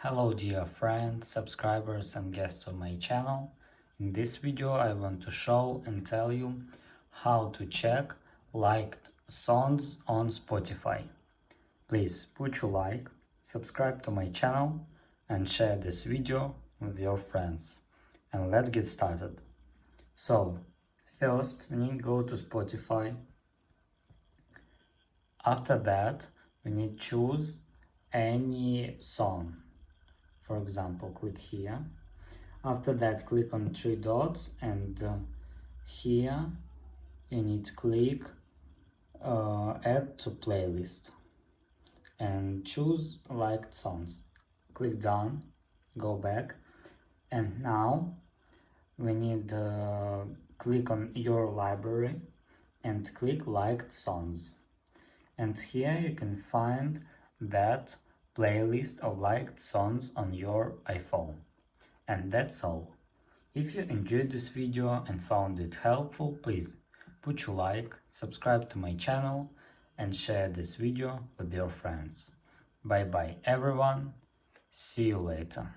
Hello dear friends, subscribers and guests of my channel. In this video I want to show and tell you how to check liked songs on Spotify. Please put your like, subscribe to my channel and share this video with your friends. And let's get started. So first we need to go to Spotify. After that we need to choose any song. For example, click here. After that, click on three dots, and here you need to click add to playlist and choose liked songs. Click done, go back, and now we need click on your library and click liked songs. And here you can find that playlist of liked songs on your iPhone. And that's all. If you enjoyed this video and found it helpful, please put your like, subscribe to my channel and share this video with your friends. Bye bye everyone, see you later.